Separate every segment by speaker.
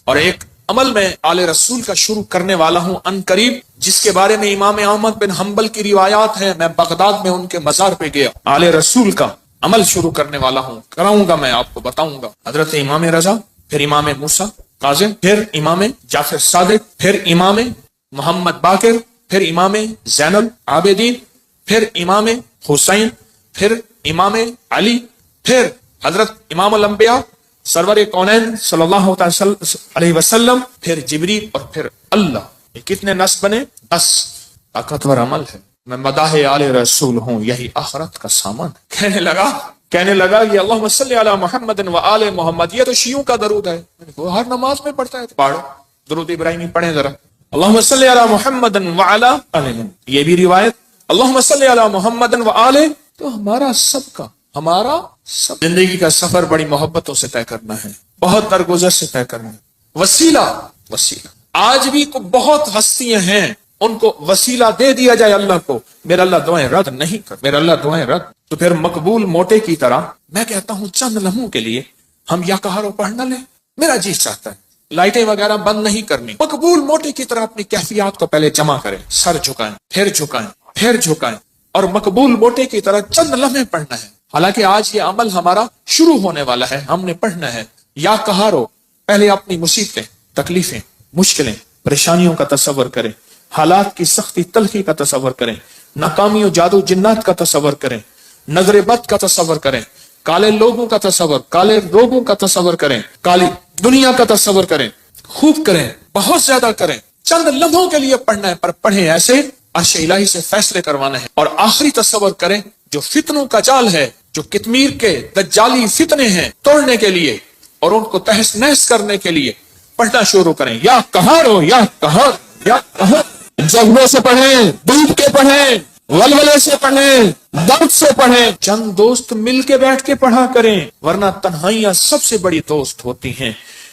Speaker 1: اور ایک عمل میں آل رسول کا شروع کرنے والا ہوں ان قریب، جس کے بارے میں امام احمد بن حنبل کی روایات ہیں. میں بغداد میں ان کے مزار پہ گیا، آل رسول کا عمل شروع کرنے والا ہوں، کراؤں گا، میں آپ کو بتاؤں گا. حضرت امام رضا، پھر امام موسیٰ کاظم، پھر امام جعفر صادق، پھر امام محمد باقر، پھر امام زین العابدین، پھر امام حسین، پھر امام علی، پھر حضرت امام الانبیاء سرور کونین صلی اللہ علیہ وسلم، پھر جبریل، اور پھر اللہ. یہ کتنے نصب بنے؟ 10. طاقتور عمل ہے. میں مداح آل رسول ہوں، یہی آخرت کا سامان. کہنے لگا یہ اللہم صلی علی محمد و آل محمد، یہ تو شیعوں کا درود ہے. وہ ہر نماز میں پڑھتا ہے، پڑھو درود ابراہیمی پڑھیں ذرا. اللہم صلی علی محمد و آل محمد. یہ بھی روایت اللہم صلی علی محمد و آل. تو ہمارا سب زندگی کا سفر بڑی محبتوں سے طے کرنا ہے، بہت درگزر سے طے کرنا ہے. وسیلہ آج بھی بہت ہستیاں ہیں، ان کو وسیلہ دے دیا جائے اللہ کو، میرا اللہ دعائیں رد نہیں کر، میرا اللہ دعائیں رد. تو پھر مقبول موٹے کی طرح میں کہتا ہوں چند لمحوں کے لیے ہم یا کہارو پڑھ نہ لیں. میرا جی چاہتا ہے لائٹیں وغیرہ بند نہیں کرنی، مقبول موٹے کی طرح اپنی کیفیات کو پہلے جمع کریں، سر جھکائیں، پھر جھکائیں، اور مقبول موٹے کی طرح چند لمحے پڑھنا ہے. حالانکہ آج یہ عمل ہمارا شروع ہونے والا ہے، ہم نے پڑھنا ہے. یا کہارو پہلے اپنی مصیبتیں، تکلیفیں، مشکلیں، پریشانیوں کا تصور کریں، حالات کی سختی تلخی کا تصور کریں، ناکامی و جادو جنات کا تصور کریں، نظر بد کا تصور کریں، کالے لوگوں کا تصور، کالے روگوں کا تصور کریں، کالی دنیا کا تصور کریں. خوب کریں، بہت زیادہ کریں. چند لمحوں کے لیے پڑھنا ہے، پر پڑھیں ایسے عرش الہی سے فیصلے کروانے ہیں. اور آخری تصور کریں جو فتنوں کا جال ہے، جو کتمیر کے دجالی فتنے ہیں، توڑنے کے لیے اور ان کو تہس نہس کرنے کے لیے پڑھنا شروع کریں. یا کہارو، یا کہار، یا کہار. جذبے سے پڑھیں، ڈوب کے پڑھیں، ولولے سے پڑھیں، درد سے پڑھیں. چند دوست مل کے بیٹھ کے پڑھا کریں، ورنہ تنہائیاں سب سے بڑی دوست ہوتی ہیں.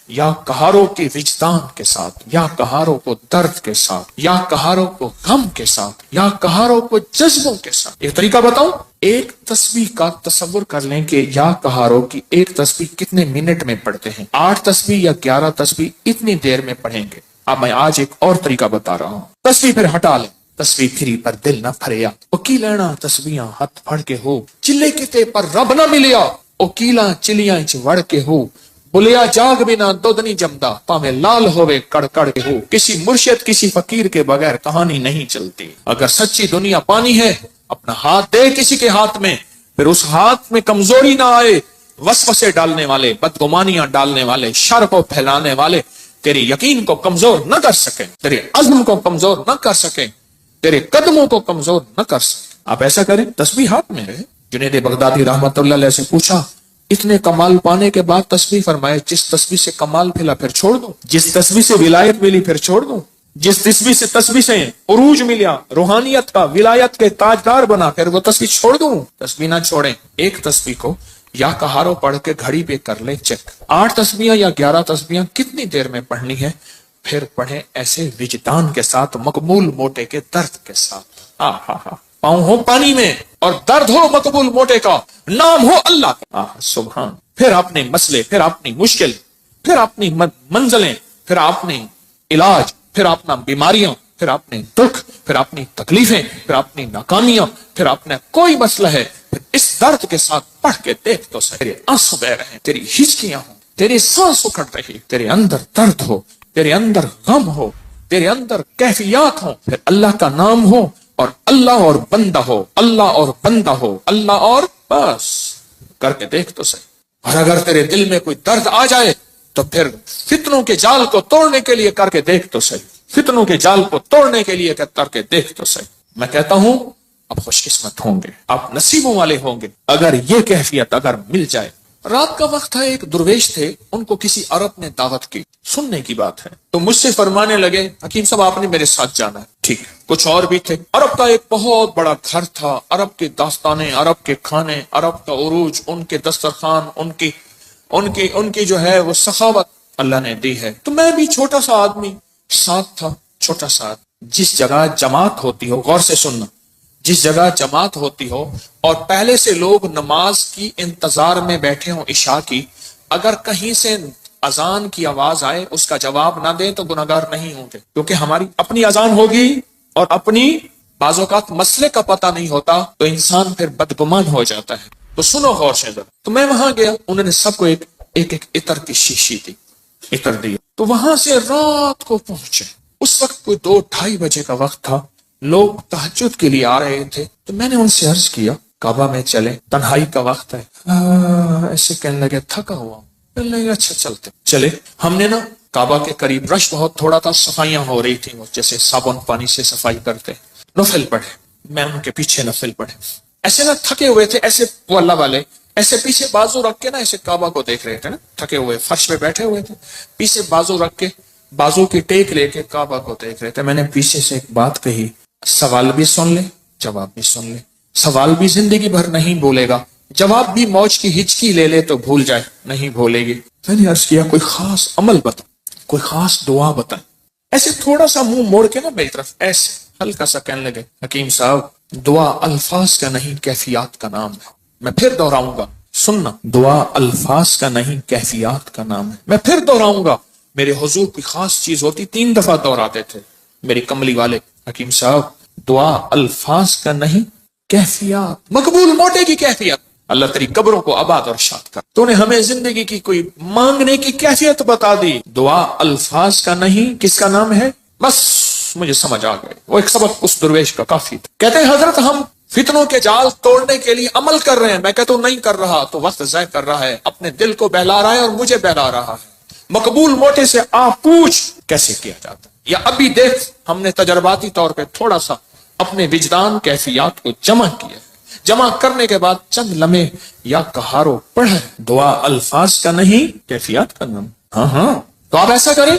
Speaker 1: یا کہاروں کی وجدان کے ساتھ، یا کہاروں کو درد کے ساتھ، یا کہاروں کو غم کے ساتھ، یا کہاروں کو جذبوں کے ساتھ. ایک طریقہ بتاؤں، ایک تسبیح کا تصور کر لیں کہ یا کہاروں کی ایک تسبیح کتنے منٹ میں پڑھتے ہیں. 8 تسبیح یا 11 تسبیح اتنی دیر میں پڑھیں گے. اب میں آج ایک اور طریقہ بتا رہا ہوں. تسبیح پھر ہٹا لیں، تسبیح پھری پر دل نہ پھریا. اوکی لینا تسبیحاں ہتھ پھڑ کے ہو، چلے کتے پر رب نہ ملیا. اوکیلاں چلیاں چ وڑ کے ہو، بلیا جاگ بنا دودھ نہیں جمدا. پاویں لال ہوئے کڑ کڑ کے ہو، کسی مرشد کسی فقیر کے بغیر کہانی نہیں چلتی. اگر سچی دنیا پانی ہے، اپنا ہاتھ دے کسی کے ہاتھ میں، پھر اس ہاتھ میں کمزوری نہ آئے. وسوسے ڈالنے والے، بدگمانیاں ڈالنے والے، شر کو پھیلانے والے تیرے یقین کو کمزور نہ کر سکیں، تیرے عزم کو کمزور نہ کر سکیں، تیرے قدموں کو کمزور نہ کر سکیں. آپ ایسا کریں، تسبیح ہاتھ میں رہے. جنید بغدادی رحمت اللہ علیہ سے پوچھا اتنے کمال پانے کے بعد تسبیح، فرمائے جس تسبیح سے کمال پھیلا پھر چھوڑ دوں، جس تسبیح سے ولایت ملی پھر چھوڑ دوں، جس تسبیح سے عروج ملیا، روحانیت کا، ولایت کے تاجدار بنا، پھر وہ تسبیح چھوڑ دوں. تسبیح نہ چھوڑیں. ایک تسبیح کو یا کہارو پڑھ کے گھڑی پہ کر لیں چیک، 8 تسبیحاں یا 11 تسبیحاں کتنی دیر میں پڑھنی ہے. پھر پڑھیں ایسے وجدان کے ساتھ، مقبول موٹے کے درد کے ساتھ. پاؤں ہو پانی میں اور درد ہو مقبول موٹے کا، نام ہو اللہ کا. سبحان. پھر اپنے مسئلے، پھر اپنی مشکل، پھر اپنی منزلیں، پھر اپنی علاج، پھر اپنا بیماریاں، پھر اپنے دکھ، پھر اپنی تکلیفیں، پھر اپنی ناکامیاں، پھر اپنا کوئی مسئلہ ہے، پھر اس درد کے ساتھ پڑھ کے دیکھ تو صحیح. تیرے آنسو بہ رہے ہیں، تیری ہچکیاں ہوں، تیری سانس اکھڑ رہی، تیرے اندر درد ہو، تیرے اندر غم ہو، تیرے اندر کیفیات ہوں، پھر اللہ کا نام ہو اور اللہ اور بندہ ہو، اللہ اور بندہ ہو، اللہ اور بس کر کے دیکھ تو صحیح. اور اگر تیرے دل میں کوئی درد آ جائے تو پھر فتنوں کے جال کو توڑنے کے لیے کر کے دیکھ تو صحیح. فتنوں کے جال کو توڑنے کے لیے کر کے دیکھ تو صحیح. میں کہتا ہوں آپ خوش قسمت ہوں گے، آپ نصیبوں والے ہوں گے اگر یہ کیفیت اگر مل جائے. رات کا وقت تھا، ایک درویش تھے، ان کو کسی عرب نے دعوت کی. سننے کی بات ہے تو مجھ سے فرمانے لگے حکیم صاحب آپ نے میرے ساتھ جانا ہے. ٹھیک، کچھ اور بھی تھے. عرب کا ایک بہت بڑا گھر تھا، عرب کی داستانیں، عرب کے کھانے، عرب کا عروج، ان کے دسترخوان، ان کی جو ہے وہ سخاوت اللہ نے دی ہے. تو میں بھی چھوٹا سا آدمی ساتھ تھا، چھوٹا سا. جس جگہ جماعت ہوتی ہو، غور سے سننا، جس جگہ جماعت ہوتی ہو اور پہلے سے لوگ نماز کی انتظار میں بیٹھے ہوں عشاء کی، اگر کہیں سے اذان کی آواز آئے اس کا جواب نہ دیں تو گناہگار نہیں ہوں گے، کیونکہ ہماری اپنی اذان ہوگی اور اپنی بعض اوقات مسئلے کا پتہ نہیں ہوتا تو انسان پھر بدگمان ہو جاتا ہے۔ تو سنو غور سے ذرا۔ تو میں وہاں گیا، انہوں نے سب کو ایک عطر کی شیشی دی، عطر دی۔ تو وہاں سے رات کو پہنچے، اس وقت کوئی 2-2:30 بجے کا وقت تھا، لوگ تہجد کے لیے آ رہے تھے۔ تو میں نے ان سے عرض کیا کعبہ میں چلے، تنہائی کا وقت ہے۔ ایسے کہنے لگے تھکا ہوا، کہنے لگے اچھا چلتے چلے۔ ہم نے نا کعبہ کے قریب رش بہت تھوڑا تھا، صفائیاں ہو رہی تھیں، جیسے صابن پانی سے صفائی کرتے، نفل پڑھے، میں ان کے پیچھے نفل پڑھے۔ ایسے نا تھکے ہوئے تھے، ایسے وہ اللہ والے ایسے پیچھے بازو رکھ کے نا ایسے کعبہ کو دیکھ رہے تھے نا، تھکے ہوئے فرش پہ بیٹھے ہوئے تھے، پیچھے بازو رکھ کے بازو کی ٹیک لے کے کعبہ کو دیکھ رہے تھے۔ میں نے پیچھے سے ایک بات کہی، سوال بھی سن لے جواب بھی سن لے، سوال بھی زندگی بھر نہیں بولے گا، جواب بھی موج کی ہچکی لے لے تو بھول جائے، نہیں بھولے گی۔ میں نے عرض کیا کوئی خاص عمل بتا، کوئی خاص دعا بتا۔ ایسے تھوڑا سا منہ موڑ کے نا میری طرف ایسے ہلکا سا کہنے لگے حکیم صاحب دعا الفاظ کا نہیں کیفیات کا نام ہے۔ میں پھر دہراؤں گا، سننا، دعا الفاظ کا نہیں کیفیات کا نام ہے۔ میں پھر دہراؤں گا، میرے حضور کی خاص چیز ہوتی، 3 دفعہ دہراتے تھے میری کملی والے، حکیم صاحب دعا الفاظ کا نہیں کیفیات، مقبول موٹے کی کیفیت۔ اللہ تیری قبروں کو آباد اور شاد کر، تو نے ہمیں زندگی کی کوئی مانگنے کی کیفیت بتا دی۔ دعا الفاظ کا نہیں، کس کا نام ہے؟ بس مجھے سمجھ آ گئے، وہ ایک سبق اس درویش کا کافی تھا۔ کہتے ہیں حضرت ہم فتنوں کے جال توڑنے کے لیے عمل کر رہے ہیں، میں کہتا ہوں نہیں کر رہا تو وقت ضائع کر رہا ہے، اپنے دل کو بہلا رہا ہے اور مجھے بہلا رہا ہے۔ مقبول موٹے سے آپ پوچھ کیسے کیا جاتا ہے، یا ابھی دیکھ ہم نے تجرباتی طور پہ تھوڑا سا اپنے وجدان کیفیات کو جمع کیا، جمع کرنے کے بعد چند لمحے یا کہارو پڑھے، دعا الفاظ کا نہیں کیفیات کا نام۔ ہاں تو آپ ایسا کریں،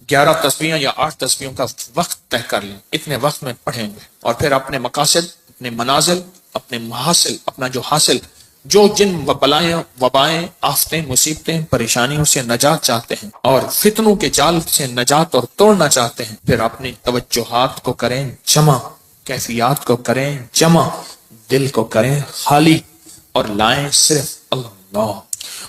Speaker 1: 11 تسبیحیں یا 8 تسبیحوں کا وقت طے کر لیں، اتنے وقت میں پڑھیں گے، اور پھر اپنے مقاصد، اپنے منازل، اپنے محاصل، اپنا جو حاصل، جو جن بلائیں وبائیں آفتیں مصیبتیں پریشانیوں سے نجات چاہتے ہیں اور فتنوں کے جال سے نجات اور توڑنا چاہتے ہیں، پھر اپنی توجہات کو کریں جمع، کیفیات کو کریں جمع، دل کو کریں خالی، اور لائیں صرف اللہ،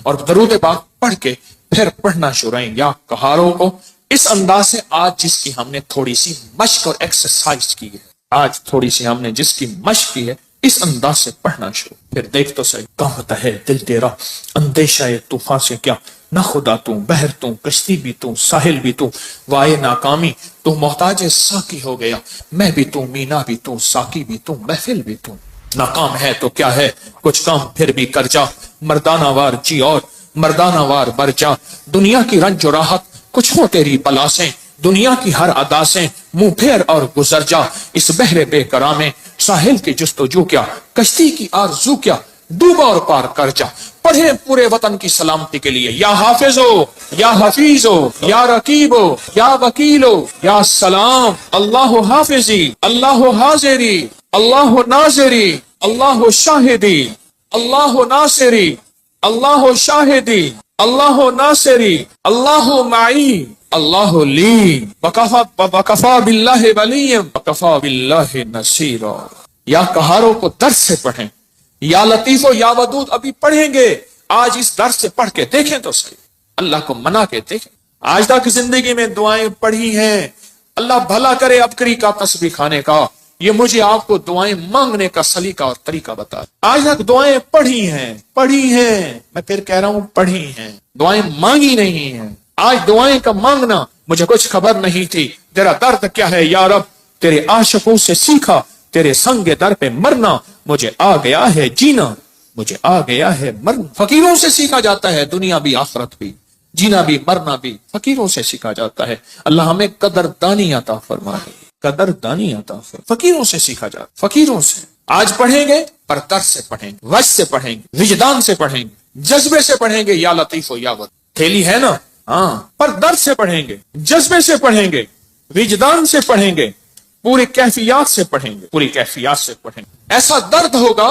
Speaker 1: اور درود پاک پڑھ کے پھر پڑھنا شروع کریں یا کہاروں کو اس انداز سے۔ آج جس کی ہم نے تھوڑی سی مشق اور ایکسرسائز کی ہے، آج تھوڑی سی ہم نے جس کی مشق کی ہے، اس انداز سے پڑھنا شروع، پھر دیکھ تو صحیح کانپتا ہے دل تیرا اندیشہ طوفان سے کیا، نہ خدا تو بحر تو کشتی بھی تو ساحل بھی تو، وائے ناکامی تو محتاج ساقی ہو گیا، میں بھی تو مینا بھی تو ساقی بھی تو محفل بھی تو، ناکام ہے تو کیا ہے کچھ کام پھر بھی کر جا، مردانہ وار جی اور مردانہ وار بر جا، دنیا کی رنج و راحت کچھ ہو تیری پلاسیں، دنیا کی ہر ادا سے منہ پھیر اور گزر جا، اس بحر بے کرامے ساحل کی جستجو کیا، کشتی کی آرزو کیا، ڈوبا اور پار کر جا، پڑھے پورے وطن کی سلامتی کے لیے یا حافظ ہو یا حفیظ ہو یا رقیب ہو یا وکیل ہو یا سلام، اللہ حافظی اللہ حاضری اللہ ناظری اللہ شاہدی اللہ ناصری اللہ شاہدی اللہ ناصری اللہ معی اللہ لی وکفا باللہ ولی وکفا باللہ نصیرا۔ یا کہاروں کو درس سے پڑھیں، یا لطیف و یا ودود ابھی پڑھیں گے، آج اس درس سے پڑھ کے دیکھیں تو صحیح، اللہ کو منا کے دیکھیں۔ آج تک زندگی میں دعائیں پڑھی ہیں، اللہ بھلا کرے ابکری کا تسبیح کھانے کا، یہ مجھے آپ کو دعائیں مانگنے کا سلیقہ اور طریقہ بتا۔ آج تک دعائیں پڑھی ہیں، میں پھر کہہ رہا ہوں پڑھی ہیں، دعائیں مانگی نہیں ہیں۔ آج دعائیں کا مانگنا مجھے کچھ خبر نہیں تھی، تیرا درد کیا ہے یا رب، تیرے عاشقوں سے سیکھا، تیرے سنگ در پہ مرنا، مجھے آ گیا ہے جینا، مجھے آ گیا ہے مرنا۔ فقیروں سے سیکھا جاتا ہے دنیا بھی آخرت بھی، جینا بھی مرنا بھی فقیروں سے سیکھا جاتا ہے۔ اللہ ہمیں قدردانی عطا فرمائے، قدردانی عطا فرمائے۔ فقیروں سے سیکھا جاتا، فقیروں سے۔ آج پڑھیں گے پر درد سے پڑھیں گے، وجد سے پڑھیں گے، وجدان سے پڑھیں گے، جذبے سے پڑھیں گے، یا لطیف و یا ود تھیلی ہے نا، ہاں، پر درد سے پڑھیں گے، جذبے سے پڑھیں گے، وجدان سے پڑھیں گے، پوری کیفیات سے پڑھیں گے، پوری کیفیات سے پڑھیں گے۔ ایسا درد ہوگا،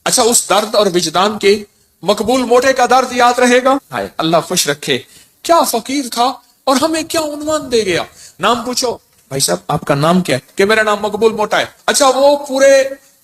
Speaker 1: اچھا اس درد اور وجدان کے مقبول موٹے کا درد یاد رہے گا، ہائے اللہ خوش رکھے، کیا فقیر تھا اور ہمیں کیا عنوان دے گیا۔ نام پوچھو، بھائی صاحب آپ کا نام کیا ہے؟ کہ میرا نام مقبول موٹا ہے۔ اچھا وہ پورے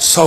Speaker 1: 100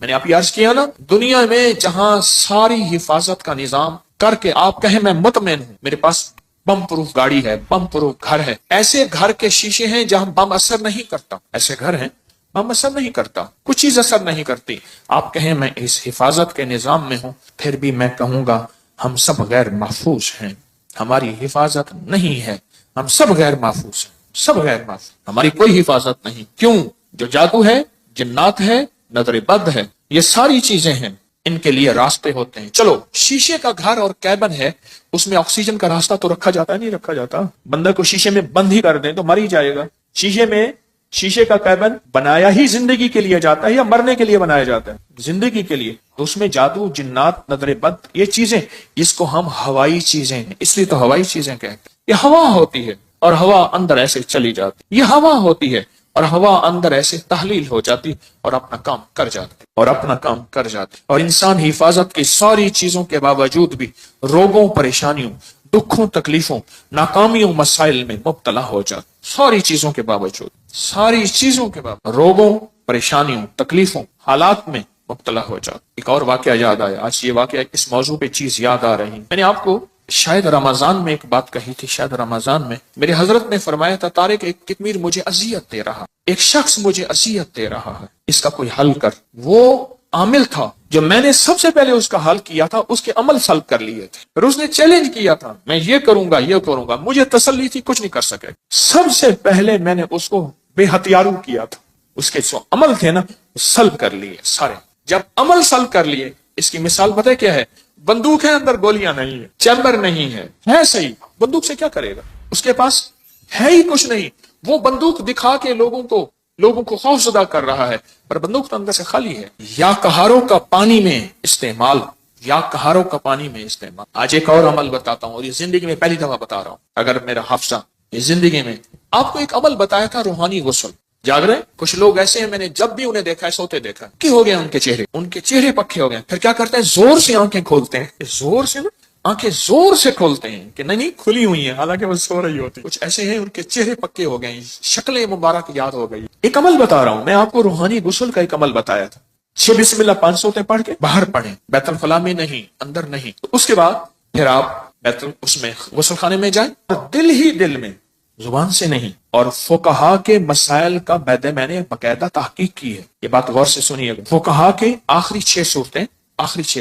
Speaker 1: میں نے آپ یہ عرض کیا نا، دنیا میں جہاں ساری حفاظت کا نظام کر کے آپ کہیں میں مطمئن ہوں، میرے پاس بم پروف گاڑی ہے، بم پروف گھر ہے، ایسے گھر کے شیشے ہیں جہاں بم اثر نہیں کرتا، ایسے گھر ہیں بم اثر نہیں کرتا، کچھ چیز اثر نہیں کرتی، آپ کہیں میں اس حفاظت کے نظام میں ہوں، پھر بھی میں کہوں گا ہم سب غیر محفوظ ہیں، ہماری حفاظت نہیں ہے، ہم سب غیر محفوظ ہیں، سب غیر محفوظ، ہماری کوئی حفاظت نہیں۔ کیوں؟ جو جادو ہے، جنات ہے، نظر بد ہے، یہ ساری چیزیں ہیں، ان کے لیے راستے ہوتے ہیں۔ چلو شیشے کا گھر اور کیبن ہے، اس میں آکسیجن کا راستہ تو رکھا جاتا ہے، نہیں رکھا جاتا، بندہ کو شیشے میں بند ہی کر دیں تو مر ہی جائے گا۔ شیشے کا کیبن بنایا ہی زندگی کے لیے جاتا ہے یا مرنے کے لیے بنایا جاتا ہے؟ زندگی کے لیے۔ تو اس میں جادو، جنات، نظر بد، یہ چیزیں، اس کو ہم ہوائی چیزیں ہیں، اس لیے تو ہوائی چیزیں کہتے ہیں۔ یہ ہوا ہوتی ہے اور ہوا اندر ایسے چلی جاتی، یہ ہوا ہوتی ہے اور ہوا اندر ایسے تحلیل ہو جاتی اور اپنا کام کر جاتی اور انسان حفاظت کی ساری چیزوں کے باوجود بھی روگوں، پریشانیوں، دکھوں، تکلیفوں، ناکامیوں، مسائل میں مبتلا ہو جاتا، ساری چیزوں کے باوجود، روگوں، پریشانیوں، تکلیفوں، حالات میں مبتلا ہو جاتا۔ ایک اور واقعہ یاد آیا، آج یہ واقعہ اس موضوع پہ چیز یاد آ رہی، میں نے آپ کو شاید رمضان میں ایک بات کہی تھی، شاید رمضان میں میرے حضرت نے فرمایا تھا، طارق ایک کتمیر مجھے اذیت دے رہا، ایک شخص مجھے اذیت دے رہا ہے، اس کا کوئی حل کر۔ وہ عامل تھا جو میں نے سب سے پہلے اس کا حل کیا تھا، اس کے عمل سلب کر لیے تھے، پھر اس نے چیلنج کیا تھا میں یہ کروں گا، مجھے تسلی تھی کچھ نہیں کر سکے، سب سے پہلے میں نے اس کو بے ہتھیارو کیا تھا، اس کے جو عمل تھے نا سلب کر لیے سارے۔ جب عمل سلب کر لیے، اس کی مثال پتہ ہے کیا ہے؟ بندوق ہے، اندر گولیاں نہیں ہے، چیمبر نہیں ہے صحیح، بندوق سے کیا کرے گا؟ اس کے پاس ہے ہی کچھ نہیں، وہ بندوق دکھا کے لوگوں کو خوف زدہ کر رہا ہے، پر بندوق تو اندر سے خالی ہے۔ یا کہاروں کا پانی میں استعمال، آج ایک اور عمل بتاتا ہوں، اور یہ زندگی میں پہلی دفعہ بتا رہا ہوں، اگر میرا حافظہ یہ زندگی میں آپ کو ایک عمل بتایا تھا، روحانی غسل۔ جاگ رہے کچھ لوگ ایسے ہیں، میں نے جب بھی انہیں دیکھا ہے سوتے دیکھا ہے، کی ہو گیا ان کے چہرے پکے ہو گئے، پھر کیا کرتے ہیں؟ زور سے آنکھیں کھولتے ہیں، آنکھیں زور سے کھولتے ہیں کہ نہیں کھلی ہوئی ہیں، حالانکہ وہ سو رہی ہوتی۔ کچھ ایسے ہیں ان کے چہرے پکے ہو گئے، شکلیں مبارک یاد ہو گئی۔ ایک عمل بتا رہا ہوں میں آپ کو، روحانی غسل کا ایک عمل بتایا تھا، 6 بسم اللہ 5 سوتے پڑھ کے باہر پڑھیں، بیت الخلاء میں نہیں، اندر نہیں۔ تو اس کے بعد پھر آپ اس میں غسل خانے میں جائیں، اور دل ہی دل میں، زبان سے نہیں۔ اور فقہا کے مسائل کا میں نے باقاعدہ تحقیق کی ہے، یہ بات غور سے سنیے گا۔ فقہا کے آخری 6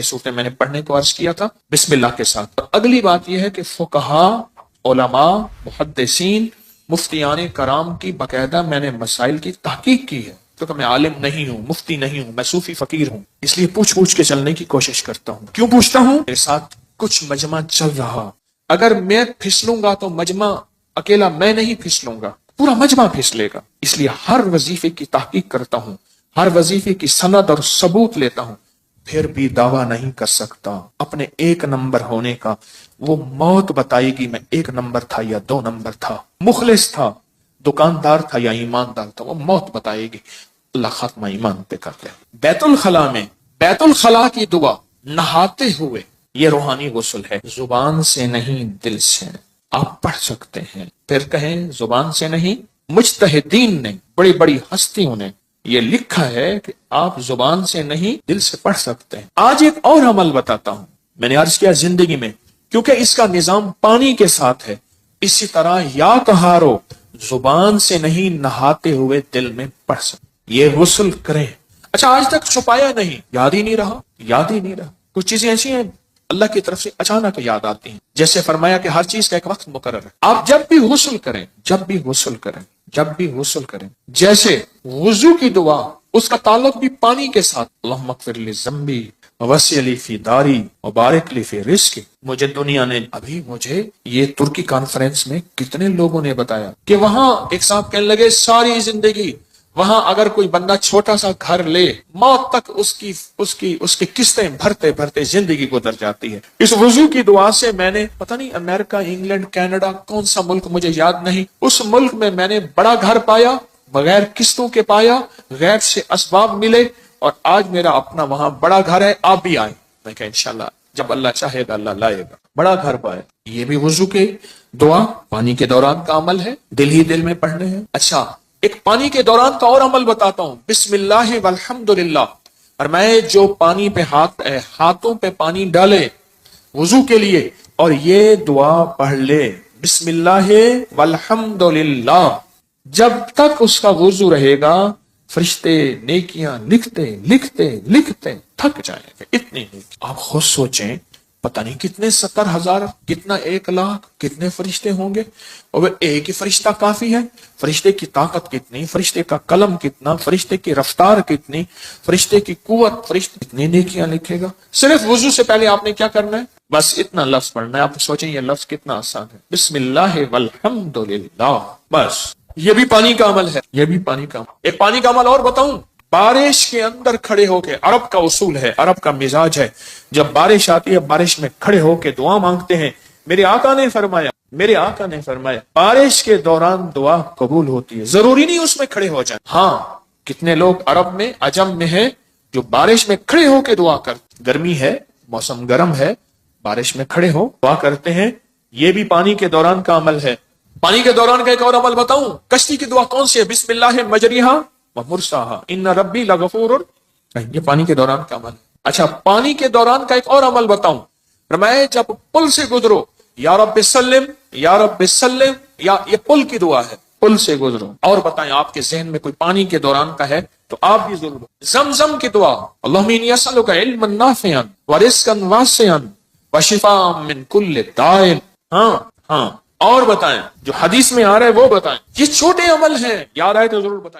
Speaker 1: صورتیں میں نے پڑھنے کو عرض کیا تھا بسم اللہ کے ساتھ۔ اور اگلی بات یہ ہے کہ فقہا، علماء، محدثین، مفتیان کرام کی باقاعدہ میں نے مسائل کی تحقیق کی ہے، کیونکہ میں عالم نہیں ہوں، مفتی نہیں ہوں، میں صوفی فقیر ہوں، اس لیے پوچھ کے چلنے کی کوشش کرتا ہوں۔ کیوں پوچھتا ہوں؟ میرے ساتھ کچھ مجمع چل رہا، اگر میں پھسلوں گا تو مجمع اکیلا میں نہیں پھسلوں گا، پورا مجمع پھسلے گا، اس لیے ہر وظیفے کی تحقیق کرتا ہوں، ہر وظیفے کی سند اور ثبوت لیتا ہوں، پھر بھی دعویٰ نہیں کر سکتا اپنے 1 نمبر ہونے کا۔ وہ موت بتائے گی میں 1 نمبر تھا یا 2 نمبر تھا، مخلص تھا، دکاندار تھا یا ایماندار تھا، وہ موت بتائے گی۔ اللہ خاتمہ ایمان پہ کر لے۔ بیت الخلاء کی دعا نہاتے ہوئے، یہ روحانی غسل ہے، زبان سے نہیں دل سے آپ پڑھ سکتے ہیں۔ پھر کہیں زبان سے نہیں، مجتہدین نے، بڑی بڑی ہستیوں نے یہ لکھا ہے کہ آپ زبان سے نہیں دل سے پڑھ سکتے ہیں۔ آج ایک اور عمل بتاتا ہوں، میں نے عرض کیا زندگی میں، کیونکہ اس کا نظام پانی کے ساتھ ہے، اسی طرح یا کہارو، زبان سے نہیں نہاتے ہوئے دل میں پڑھ سکتے، یہ غسل کریں۔ اچھا آج تک چھپایا نہیں، یاد ہی نہیں رہا۔ کچھ چیزیں ایسی ہیں اللہ کی طرف سے اچانک یاد آتی ہیں، جیسے فرمایا کہ ہر چیز کا ایک وقت مقرر ہے۔ آپ جب بھی غسل کریں، جیسے وضو کی دعا، اس کا تعلق بھی پانی کے ساتھ، اللہم اغفر لی ذنبی ووسع لی فی داری وبارک لی فی رزقی۔ مجھے یہ ترکی کانفرنس میں کتنے لوگوں نے بتایا کہ وہاں ایک صاحب کہنے لگے ساری زندگی وہاں اگر کوئی بندہ چھوٹا سا گھر لے، موت تک اس کی قسطیں بھرتے زندگی گزر جاتی ہے۔ اس وضو کی دعا سے میں نے پتہ نہیں امریکہ، انگلینڈ، کینیڈا، کون سا ملک مجھے یاد نہیں، اس ملک میں نے بڑا گھر پایا، بغیر قسطوں کے پایا، غیر سے اسباب ملے، اور آج میرا اپنا وہاں بڑا گھر ہے، آپ بھی آئیں۔ میں کہا انشاءاللہ جب اللہ چاہے گا اللہ لائے گا، بڑا گھر پائے۔ یہ بھی وضو کے دعا پانی کے دوران کا عمل ہے، دل ہی دل میں پڑھنے ہیں۔ اچھا ایک پانی کے دوران کا اور عمل بتاتا ہوں، بسم اللہ والحمد للہ اور میں جو پانی پہ ہاتھوں پہ پانی ڈالے وضو کے لیے اور یہ دعا پڑھ لے بسم اللہ والحمد للہ، جب تک اس کا وضو رہے گا فرشتے نیکیاں لکھتے لکھتے لکھتے تھک جائیں گے، اتنی نیکی۔ آپ خود سوچیں، پتہ نہیں کتنے 70,000، کتنا 1,00,000، کتنے فرشتے ہوں گے، اور ایک ہی فرشتہ کافی ہے؟ فرشتے کی طاقت کتنی، فرشتے کا قلم کتنا، فرشتے کی رفتار کتنی، فرشتے کی قوت، فرشتے کتنی نیکیاں لکھے گا۔ صرف وضو سے پہلے آپ نے کیا کرنا ہے؟ بس اتنا لفظ پڑھنا ہے۔ آپ سوچیں یہ لفظ کتنا آسان ہے، بسم اللہ والحمد للہ، بس۔ یہ بھی پانی کا عمل ہے، یہ بھی پانی کا عمل۔ ایک پانی کا عمل اور بتاؤں، بارش کے اندر کھڑے ہو کے، عرب کا اصول ہے، عرب کا مزاج ہے، جب بارش آتی ہے بارش میں کھڑے ہو کے دعا مانگتے ہیں۔ میرے آقا نے فرمایا بارش کے دوران دعا قبول ہوتی ہے، ضروری نہیں اس میں کھڑے ہو جائیں۔ ہاں، کتنے لوگ عرب میں عجم میں ہیں جو بارش میں کھڑے ہو کے دعا کرتے، گرمی ہے، موسم گرم ہے، بارش میں کھڑے ہو دعا کرتے ہیں، یہ بھی پانی کے دوران کا عمل ہے۔ پانی کے دوران کا ایک اور عمل بتاؤں، کشتی کی دعا کون سی ہے؟ بسم اللہ مجریہا ومرساہا ان ربی لغفور، یہ پانی کے دوران کا عمل ہے۔ اچھا، پانی کے دوران کا ایک اور عمل بتاؤں، فرمایا جب پل سے گزرو یا رب سلم یا رب سلم، یا یہ پل کی دعا ہے، پل سے گزرو۔ اور بتائیں آپ کے ذہن میں کوئی پانی کے دوران کا ہے تو آپ بھی ضرور۔ زمزم کی دعا، اللہم انی اسألک علما نافعا ورزقا واسعا وشفاء من کل داء۔ ہاں، اور بتائیں جو حدیث میں آ رہا ہے وہ بتائیں۔ یہ چھوٹے عمل ہیں، یاد آئے تو ضرور بتائیں۔